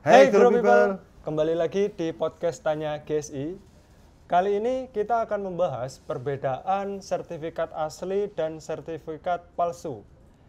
Hai Grow People, kembali lagi di podcast Tanya GSI. Kali ini kita akan membahas perbedaan sertifikat asli dan sertifikat palsu.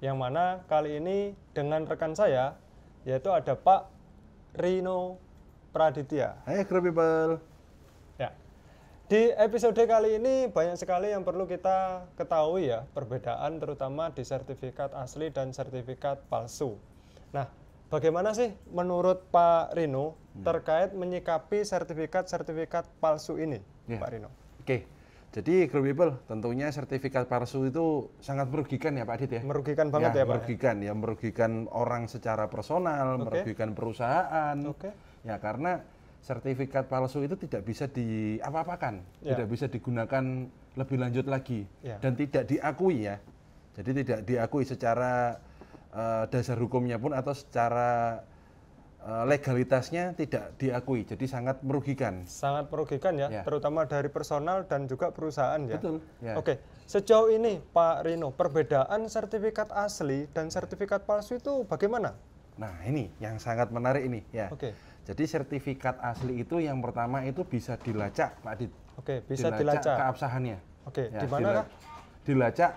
Yang mana kali ini dengan rekan saya, yaitu ada Pak Rino Praditya. Hai Grow People. Ya. Di episode kali ini banyak sekali yang perlu kita ketahui ya, perbedaan terutama di sertifikat asli dan sertifikat palsu. Nah, bagaimana sih menurut Pak Rino terkait menyikapi sertifikat-sertifikat palsu ini, Pak Rino? Oke, jadi Grow People tentunya sertifikat palsu itu sangat merugikan ya Pak Adit ya? Merugikan banget ya Pak? Merugikan orang secara personal, merugikan perusahaan. Ya karena sertifikat palsu itu tidak bisa diapa-apakan, tidak bisa digunakan lebih lanjut lagi, dan tidak diakui ya. Jadi tidak diakui secara dasar hukumnya pun atau secara legalitasnya tidak diakui, jadi sangat merugikan. Sangat merugikan ya, terutama dari personal dan juga perusahaan ya. Betul. Ya. Oke, sejauh ini Pak Rino, perbedaan sertifikat asli dan sertifikat palsu itu bagaimana? Nah ini yang sangat menarik ini ya. Jadi sertifikat asli itu yang pertama itu bisa dilacak Pak Adit. Bisa dilacak keabsahannya. Ya, di mana kah? Dilacak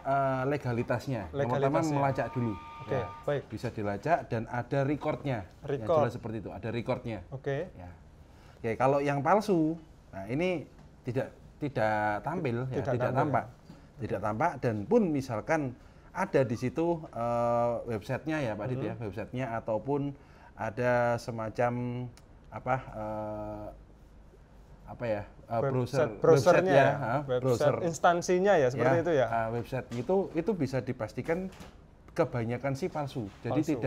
legalitasnya. Yang pertama melacak dulu. Baik. Bisa dilacak dan ada recordnya. Ya, jelas seperti itu, ada recordnya. Ya. Oke, kalau yang palsu, nah ini tidak tampil, tidak tampak dan pun misalkan ada di situ websitenya ya Pak Adit ya, websitenya ataupun ada semacam browser instansinya ya seperti itu ya. Website itu bisa dipastikan kebanyakan sih palsu. Jadi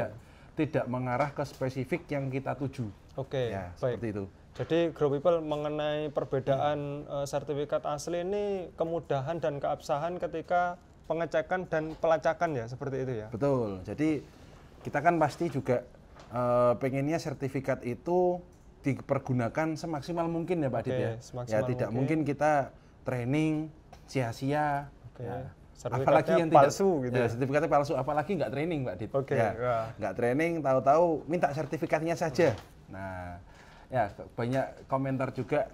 tidak mengarah ke spesifik yang kita tuju. Ya, seperti itu. Jadi Grow People mengenai perbedaan sertifikat asli ini kemudahan dan keabsahan ketika pengecekan dan pelacakan ya seperti itu ya. Betul. Jadi kita kan pasti juga pengennya sertifikat itu dipergunakan semaksimal mungkin ya Pak Adit ya. Ya tidak mungkin kita training sia-sia. Apalagi yang palsu gitu. Ya, sertifikatnya palsu, apalagi nggak training Pak Adit. Nggak training, tahu-tahu minta sertifikatnya saja. Nah, ya banyak komentar juga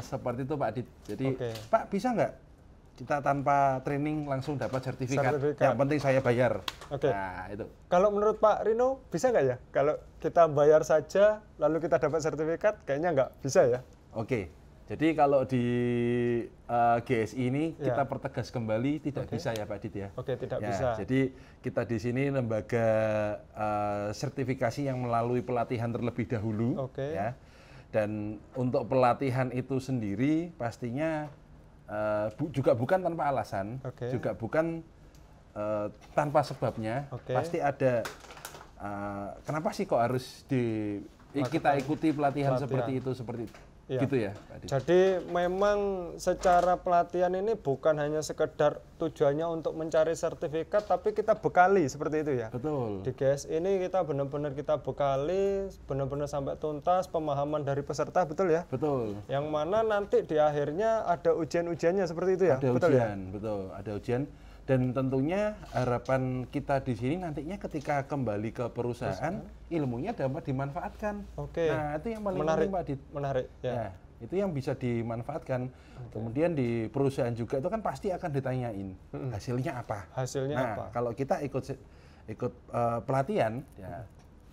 seperti itu Pak Adit. Jadi Pak bisa nggak kita tanpa training langsung dapat sertifikat. Yang penting saya bayar. Nah, itu. Kalau menurut Pak Rino bisa nggak ya? Kalau kita bayar saja lalu kita dapat sertifikat, kayaknya nggak bisa ya? Jadi kalau di GSI ini kita pertegas kembali tidak bisa ya Pak Adit ya. Tidak bisa. Jadi kita di sini lembaga sertifikasi yang melalui pelatihan terlebih dahulu. Ya. Dan untuk pelatihan itu sendiri pastinya juga bukan tanpa alasan, juga bukan tanpa sebabnya. Pasti ada kenapa sih kok harus kita ikuti pelatihan seperti itu gitu ya. Jadi memang secara pelatihan ini bukan hanya sekedar tujuannya untuk mencari sertifikat, tapi kita bekali seperti itu ya. Betul. Di GS ini kita benar-benar bekali, benar-benar sampai tuntas pemahaman dari peserta, betul ya? Betul. Yang mana nanti di akhirnya ada ujian-ujiannya seperti itu ya? Ada ujian, betul. Ada ujian. Dan tentunya harapan kita di sini nantinya ketika kembali ke perusahaan, ilmunya dapat dimanfaatkan. Nah, itu yang paling penting Pak Adit. Menarik. Ya, itu yang bisa dimanfaatkan. Kemudian di perusahaan juga itu kan pasti akan ditanyain hasilnya apa. Apa? Kalau kita ikut pelatihan, ya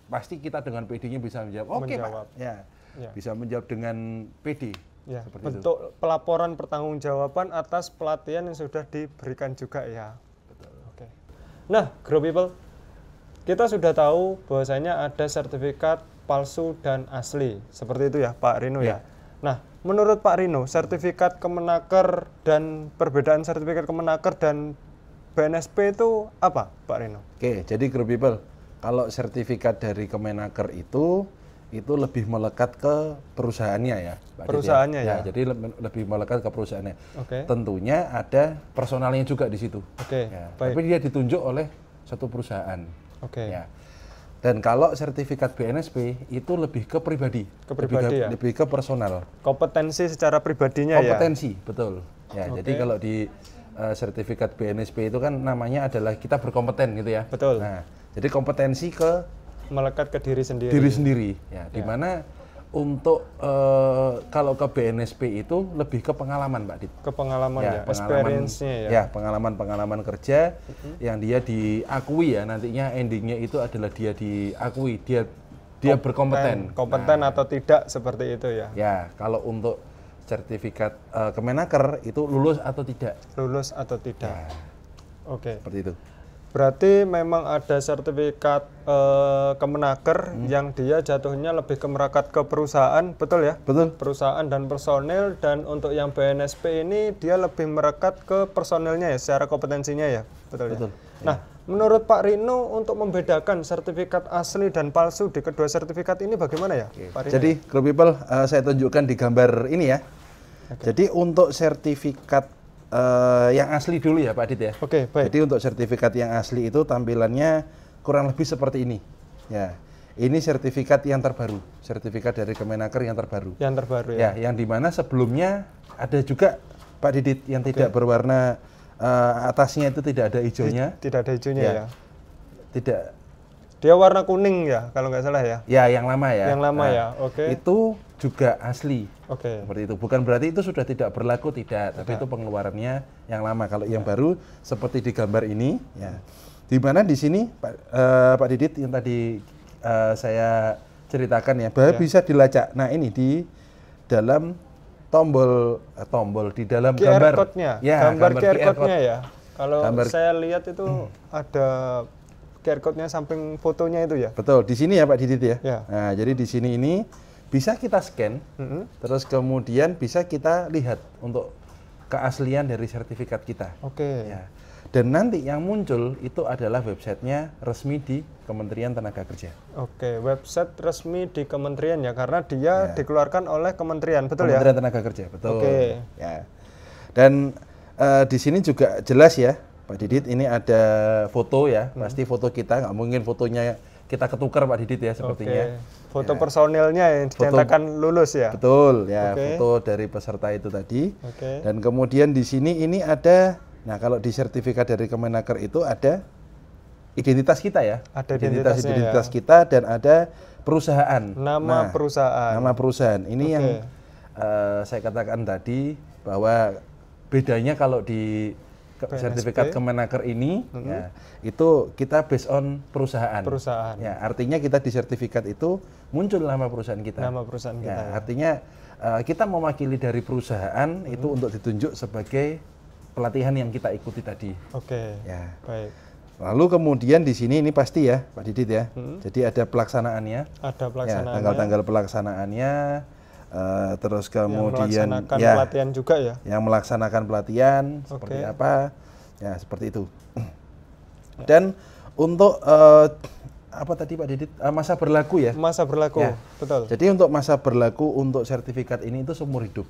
pasti kita dengan PD-nya bisa menjawab. Pak. Ya, bisa menjawab dengan PD. Ya, bentuk pelaporan pertanggungjawaban atas pelatihan yang sudah diberikan juga ya. Betul. Nah, Grow People, kita sudah tahu bahwasanya ada sertifikat palsu dan asli. Seperti itu ya Pak Rino ya. Nah, menurut Pak Rino, sertifikat Kemenaker dan perbedaan sertifikat Kemenaker dan BNSP itu apa Pak Rino? Jadi Grow People, kalau sertifikat dari Kemenaker itu lebih melekat ke perusahaannya ya, Pak perusahaannya ya. Jadi lebih melekat ke perusahaannya. Tentunya ada personalnya juga di situ. Tapi dia ditunjuk oleh satu perusahaan. Ya. Dan kalau sertifikat BNSP itu lebih ke pribadi, lebih ke personal. Kompetensi secara pribadinya betul. Ya. Jadi kalau di sertifikat BNSP itu kan namanya adalah kita berkompeten gitu ya. Betul. Nah, jadi kompetensi ke Melekat ke diri sendiri. Diri sendiri, ya. Dimana untuk kalau ke BNSP itu lebih ke pengalaman, Pak Dit. Ke pengalaman ya, experience-nya ya. Ya, pengalaman-pengalaman kerja yang dia diakui ya, nantinya endingnya itu adalah dia diakui, dia berkompeten. Kompeten atau tidak seperti itu ya. Ya, kalau untuk sertifikat Kemenaker itu lulus atau tidak. Lulus atau tidak. Ya. Oke. Seperti itu. Berarti memang ada sertifikat Kemenaker yang dia jatuhnya lebih ke merekat ke perusahaan, betul ya? Betul. Perusahaan dan personil, dan untuk yang BNSP ini dia lebih merekat ke personilnya ya, secara kompetensinya ya, betul ya? Nah, menurut Pak Rino untuk membedakan sertifikat asli dan palsu di kedua sertifikat ini bagaimana ya, Pak Rino? Jadi, Group People, saya tunjukkan di gambar ini ya. Jadi untuk sertifikat yang asli dulu ya Pak Adit ya. Oke, baik. Jadi untuk sertifikat yang asli itu tampilannya kurang lebih seperti ini. Ya, ini sertifikat yang terbaru, sertifikat dari Kemenaker yang terbaru. Yang terbaru ya. Ya, yang dimana sebelumnya ada juga Pak Didit yang tidak berwarna, atasnya itu tidak ada hijaunya. Tidak ada hijaunya ya. Tidak. Dia warna kuning ya, kalau nggak salah ya. Ya, yang lama ya. Yang lama ya, oke. Itu juga asli. Oke. Seperti itu. Bukan berarti itu sudah tidak berlaku, tidak. Tapi itu pengeluarannya yang lama. Kalau yang baru seperti di gambar ini, ya. Di mana di sini Pak Didit yang tadi saya ceritakan ya, bahwa bisa dilacak. Nah ini di dalam tombol di dalam QR gambar. code-nya. Ya, gambar QR code-nya ya. Kalau saya lihat itu ada QR code-nya samping fotonya itu ya. Betul. Di sini ya Pak Didit ya. Ya. Nah jadi di sini ini bisa kita scan, terus kemudian bisa kita lihat untuk keaslian dari sertifikat kita. Oke. Ya. Dan nanti yang muncul itu adalah websitenya resmi di Kementerian Tenaga Kerja. Oke, website resmi di kementerian ya, karena dia dikeluarkan oleh kementerian, betul ya? Kementerian Tenaga Kerja, betul. Oke. Ya. Dan di sini juga jelas ya, Pak Didit, ini ada foto ya, pasti foto kita, nggak mungkin fotonya kita ketukar Pak Didit ya sepertinya. Oke. Foto personilnya yang dinyatakan lulus ya? Betul, ya, foto dari peserta itu tadi. Oke. Dan kemudian di sini ini ada, nah kalau di sertifikat dari Kemenaker itu ada identitas kita ya. Ada identitas kita dan ada perusahaan. Nama perusahaan. Nama perusahaan. Ini yang saya katakan tadi bahwa bedanya kalau di sertifikat Kemenaker ini ya, itu kita based on perusahaan. Ya, artinya kita di sertifikat itu muncul nama perusahaan kita. Nama perusahaan kita. Ya, artinya kita mewakili dari perusahaan itu untuk ditunjuk sebagai pelatihan yang kita ikuti tadi. Oke. Ya. Baik. Lalu kemudian di sini ini pasti ya Pak Didit ya. Jadi ada pelaksanaannya. Ada pelaksanaannya. Ya, tanggal-tanggal pelaksanaannya. Terus kemudian yang melaksanakan pelatihan juga ya. Yang melaksanakan pelatihan seperti apa? Ya seperti itu. Dan untuk apa tadi Pak Didit? Masa berlaku ya? Masa berlaku, ya. Betul. Jadi untuk masa berlaku untuk sertifikat ini itu seumur hidup.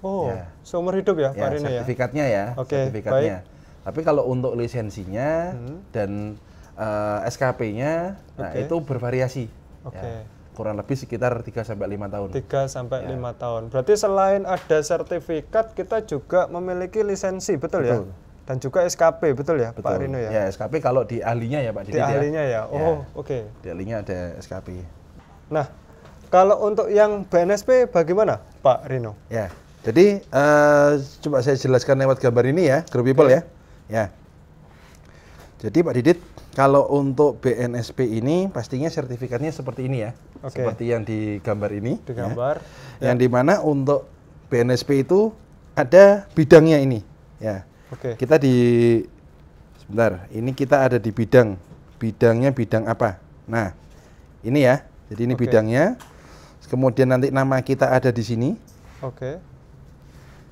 Oh, seumur hidup ya Pak Rino ya? Sertifikatnya ya, sertifikatnya. Baik. Tapi kalau untuk lisensinya dan SKP-nya, nah itu bervariasi. Ya, kurang lebih sekitar 3-5 tahun. 3-5 tahun. Berarti selain ada sertifikat, kita juga memiliki lisensi, betul ya? Dan juga SKP, betul ya Pak Rino ya? Ya, SKP kalau di ahlinya ya Pak Didit. Di ahlinya ya? Oh, oke. Di ahlinya ada SKP. Nah, kalau untuk yang BNSP bagaimana Pak Rino? Ya, jadi coba saya jelaskan lewat gambar ini ya, Group People ya. Ya. Jadi Pak Didit, kalau untuk BNSP ini pastinya sertifikatnya seperti ini ya. Seperti yang di gambar ini. Di gambar. Ya. Yang dimana untuk BNSP itu ada bidangnya ini. Ya. Kita sebentar, ini kita ada di bidangnya bidang apa? Nah, ini ya. Jadi ini bidangnya. Kemudian nanti nama kita ada di sini.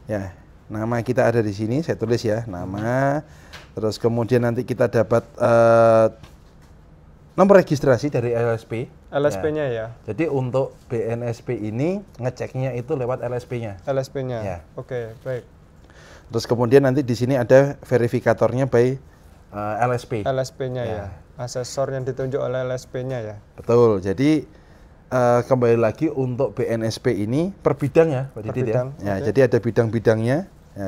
Ya, nama kita ada di sini. Saya tulis ya, nama. Terus kemudian nanti kita dapat nomor registrasi dari LSP. LSP-nya ya. Jadi untuk BNSP ini ngeceknya itu lewat LSP-nya. LSP-nya. Ya. Oke, baik. Terus kemudian nanti di sini ada verifikatornya by LSP. LSP-nya ya. Asesor yang ditunjuk oleh LSP-nya ya. Betul. Jadi kembali lagi untuk BNSP ini per bidang ya, Pak Didit ya. Ya, jadi ada bidang-bidangnya. Ya,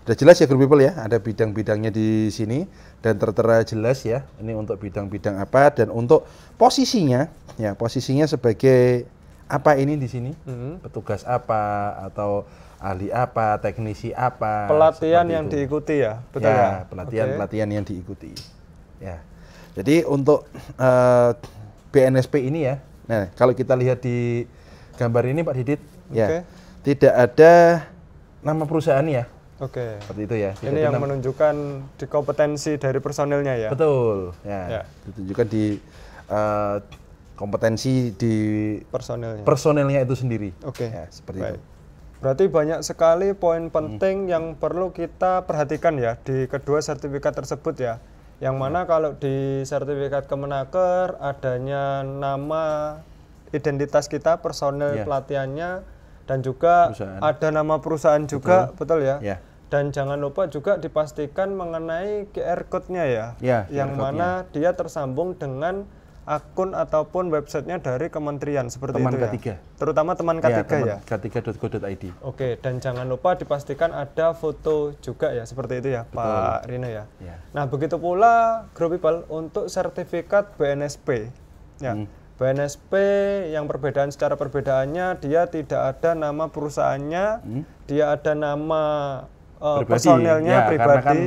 Udah jelas ya Group People ya, ada bidang-bidangnya di sini dan tertera jelas ya. Ini untuk bidang-bidang apa dan untuk posisinya, ya posisinya sebagai apa ini di sini, petugas apa atau ahli apa, teknisi apa. Pelatihan yang diikuti ya, betul ya? Pelatihan yang diikuti. Ya, jadi untuk BNSP ini ya, nah kalau kita lihat di gambar ini Pak Didit, ya tidak ada nama perusahaan ya. Seperti itu ya. Ini yang menunjukkan di kompetensi dari personilnya ya. Betul. Ya. Ditunjukkan di kompetensi di personilnya itu sendiri. Ya, seperti itu. Berarti banyak sekali poin penting yang perlu kita perhatikan ya di kedua sertifikat tersebut ya. Yang mana kalau di sertifikat Kemenaker adanya nama identitas kita, personil pelatihannya, dan juga ada nama perusahaan juga, betul ya? Dan jangan lupa juga dipastikan mengenai QR code-nya ya, yang mana dia tersambung dengan akun ataupun websitenya dari kementerian seperti teman itu K3. Ya. Terutama teman K3 ya. K3.go.id. Dan jangan lupa dipastikan ada foto juga ya, seperti itu ya. Betul. Pak Rino ya. Nah begitu pula Group People untuk sertifikat BNSP ya. BNSP yang secara perbedaannya dia tidak ada nama perusahaannya, dia ada nama personelnya pribadi. Karena kan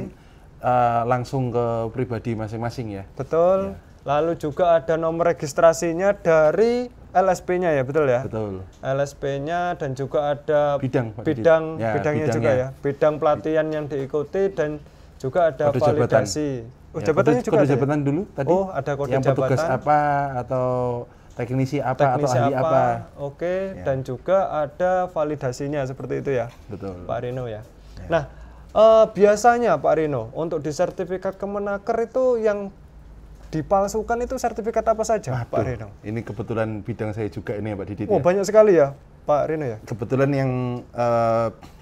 langsung ke pribadi masing-masing ya. Betul. Lalu juga ada nomor registrasinya dari LSP-nya ya, betul ya? Betul. LSP-nya dan juga ada bidangnya juga ya. Bidang pelatihan yang diikuti dan juga ada validasi. Jabatannya juga ada. Jabatan dulu tadi. Ada kode yang jabatan. Petugas apa atau teknisi apa atau ahli apa. Dan juga ada validasinya seperti itu ya. Betul. Pak Rino ya. Nah, biasanya Pak Rino untuk di sertifikat Kemenaker itu yang dipalsukan itu sertifikat apa saja, Pak Rino? Ini kebetulan bidang saya juga ini ya Pak Didit. Banyak sekali ya Pak Rino ya? Kebetulan yang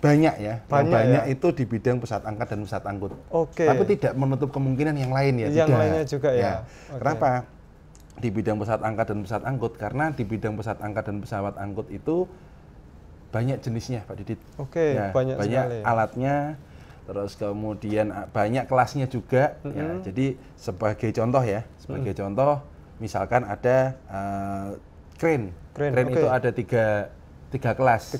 banyak ya. Banyak itu di bidang pesawat angkat dan pesawat angkut. Tapi tidak menutup kemungkinan yang lain ya. Yang lainnya juga ya. Kenapa? Di bidang pesawat angkat dan pesawat angkut, karena di bidang pesawat angkat dan pesawat angkut itu banyak jenisnya Pak Didit. Banyak sekali. Alatnya, terus kemudian banyak kelasnya juga. Ya, jadi sebagai contoh ya, contoh misalkan ada crane itu ada tiga kelas.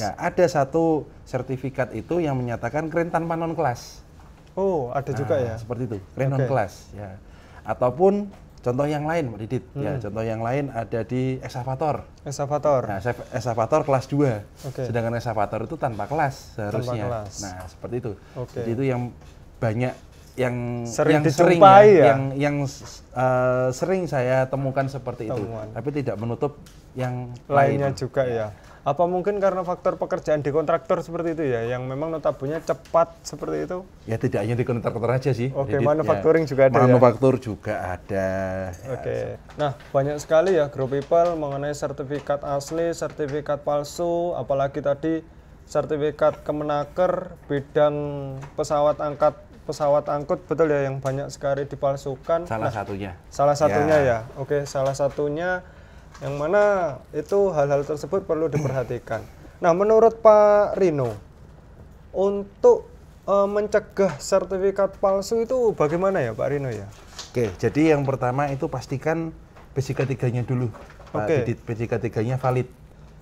Ya, ada satu sertifikat itu yang menyatakan crane tanpa non kelas. Ada juga ya. Seperti itu, crane non kelas. Ya. Ataupun contoh yang lain, Pak Didit. Ya, contoh yang lain ada di eskavator. Nah, eskavator kelas 2. Sedangkan eskavator itu tanpa kelas seharusnya. Nah, seperti itu. Jadi itu yang banyak yang sering saya temukan seperti itu. Tapi tidak menutup yang lainnya juga ya. Apa mungkin karena faktor pekerjaan di kontraktor seperti itu ya, yang memang notabene cepat seperti itu? Ya tidak hanya di kontraktor aja sih. Manufacturing juga ada. Manufaktur juga ada. Nah, banyak sekali ya Group People mengenai sertifikat asli, sertifikat palsu, apalagi tadi sertifikat Kemenaker bidang pesawat angkut, betul ya, yang banyak sekali dipalsukan. Salah satunya ya. Salah satunya yang mana itu hal-hal tersebut perlu diperhatikan. Nah, menurut Pak Rino, untuk mencegah sertifikat palsu itu bagaimana ya Pak Rino ya? Jadi yang pertama itu pastikan PJK3-nya dulu. PJK3-nya valid.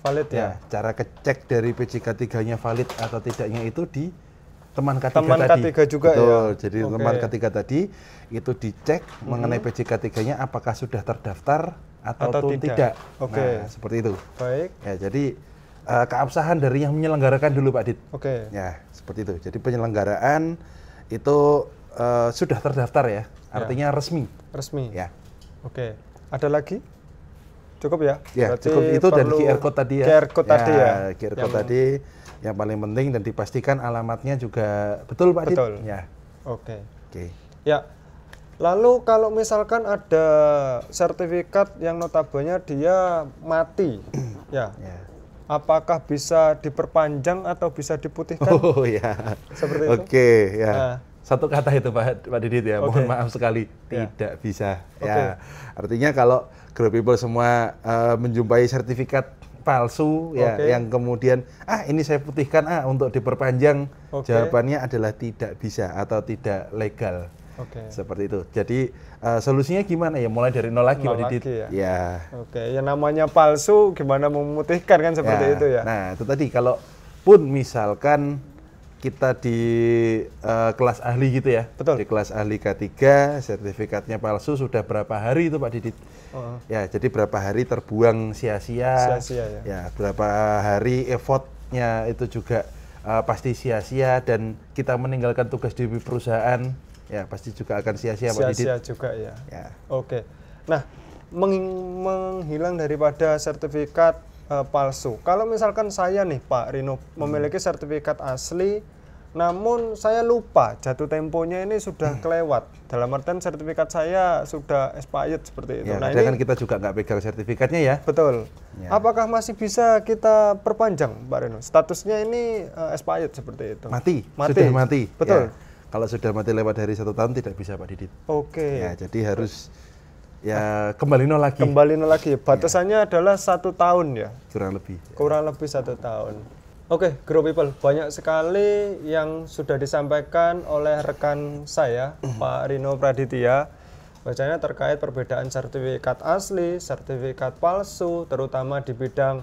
Valid ya? Cara kecek dari PJK3-nya valid atau tidaknya itu di teman K3 tadi. K3 juga. Betul. Jadi teman K3 tadi itu dicek mengenai PJK3-nya apakah sudah terdaftar atau tidak. Nah, seperti itu. Baik. Ya, jadi keabsahan dari yang menyelenggarakan dulu Pak Dit. Ya, seperti itu. Jadi penyelenggaraan itu sudah terdaftar ya. Artinya resmi. Ya. Ada lagi? Cukup ya? Ya, cukup itu dan QR code tadi ya. QR code tadi ya. QR code tadi yang paling penting dan dipastikan alamatnya juga betul Pak Dit. Ya. Ya. Lalu kalau misalkan ada sertifikat yang notabene dia mati, apakah bisa diperpanjang atau bisa diputihkan? Seperti itu. Satu kata itu Pak Didit ya, mohon maaf sekali, tidak bisa. Ya, artinya kalau Group People semua menjumpai sertifikat palsu ya, yang kemudian ini saya putihkan untuk diperpanjang, jawabannya adalah tidak bisa atau tidak legal. Seperti itu. Jadi solusinya gimana ya? Mulai dari nol lagi, Pak Didit. Ya. Yang namanya palsu gimana memutihkan kan seperti itu ya. Nah, itu tadi kalau pun misalkan kita di kelas ahli gitu ya. Betul. Di kelas ahli K3, sertifikatnya palsu sudah berapa hari itu Pak Didit? Ya, jadi berapa hari terbuang sia-sia. Ya, berapa hari effortnya itu juga pasti sia-sia, dan kita meninggalkan tugas di perusahaan ya pasti juga akan sia-sia Pak Didit. Sia-sia juga ya. Nah, menghilang daripada sertifikat palsu. Kalau misalkan saya nih Pak Rino memiliki sertifikat asli, namun saya lupa jatuh temponya ini sudah kelewat. Dalam artian sertifikat saya sudah expired seperti itu. Nah, ini kan kita juga nggak pegang sertifikatnya ya. Betul. Apakah masih bisa kita perpanjang Pak Rino? Statusnya ini expired seperti itu. Mati. Sudah mati. Betul. Kalau sudah mati lewat dari 1 tahun tidak bisa Pak Didit. Ya, jadi harus kembali nol lagi. Kembali nol lagi. Batasannya adalah 1 tahun ya. Kurang lebih. Kurang lebih 1 tahun. Grow People, banyak sekali yang sudah disampaikan oleh rekan saya, Pak Rino Praditya, bacanya terkait perbedaan sertifikat asli, sertifikat palsu, terutama di bidang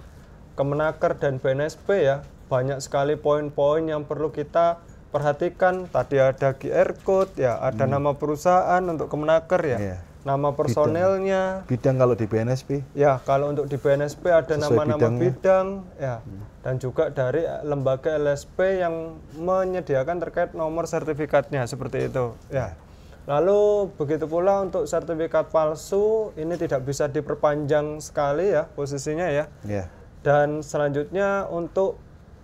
Kemenaker dan BNSP ya. Banyak sekali poin-poin yang perlu kita perhatikan. Tadi ada QR code ya, ada nama perusahaan untuk Kemenaker ya. Nama personelnya. Bidang kalau di BNSP? Ya, kalau untuk di BNSP ada nama-nama bidang ya. Dan juga dari lembaga LSP yang menyediakan terkait nomor sertifikatnya seperti itu ya. Lalu begitu pula untuk sertifikat palsu ini tidak bisa diperpanjang sekali ya posisinya ya. Dan selanjutnya untuk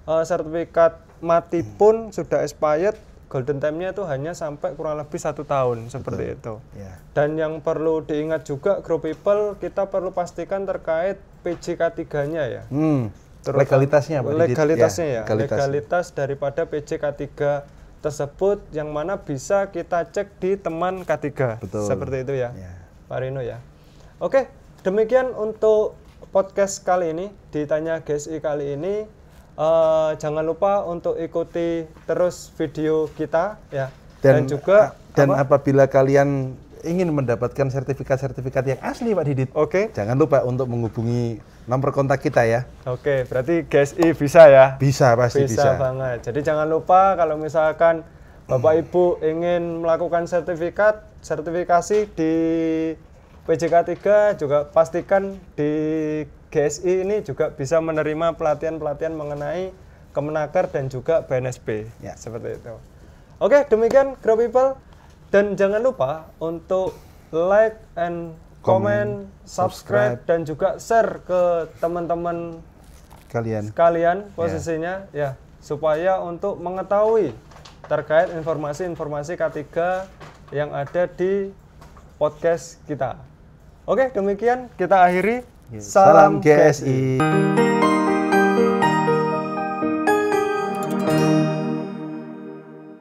sertifikat mati pun sudah expired, golden time-nya itu hanya sampai kurang lebih 1 tahun seperti itu. Dan yang perlu diingat juga Grow People, kita perlu pastikan terkait PJK3-nya ya. Legalitasnya Pak Didit. Legalitas daripada PJK3 tersebut yang mana bisa kita cek di teman K3. Seperti itu ya. Pak Rino ya. Demikian untuk podcast kali ini, Ditanya GSI kali ini. Jangan lupa untuk ikuti terus video kita ya. Dan juga apabila kalian ingin mendapatkan sertifikat-sertifikat yang asli Pak Didit, jangan lupa untuk menghubungi nomor kontak kita ya. Berarti GSI bisa ya? Bisa, pasti bisa. Bisa banget. Jadi jangan lupa kalau misalkan Bapak Ibu ingin melakukan sertifikasi di PJK3, juga pastikan di GSI ini juga bisa menerima pelatihan-pelatihan mengenai Kemenaker dan juga BNSP. Seperti itu. Demikian Grow People. Dan jangan lupa untuk like and comment, subscribe, dan juga share ke teman-teman kalian posisinya ya, supaya untuk mengetahui terkait informasi-informasi K3 yang ada di podcast kita. Demikian kita akhiri. Salam GSI.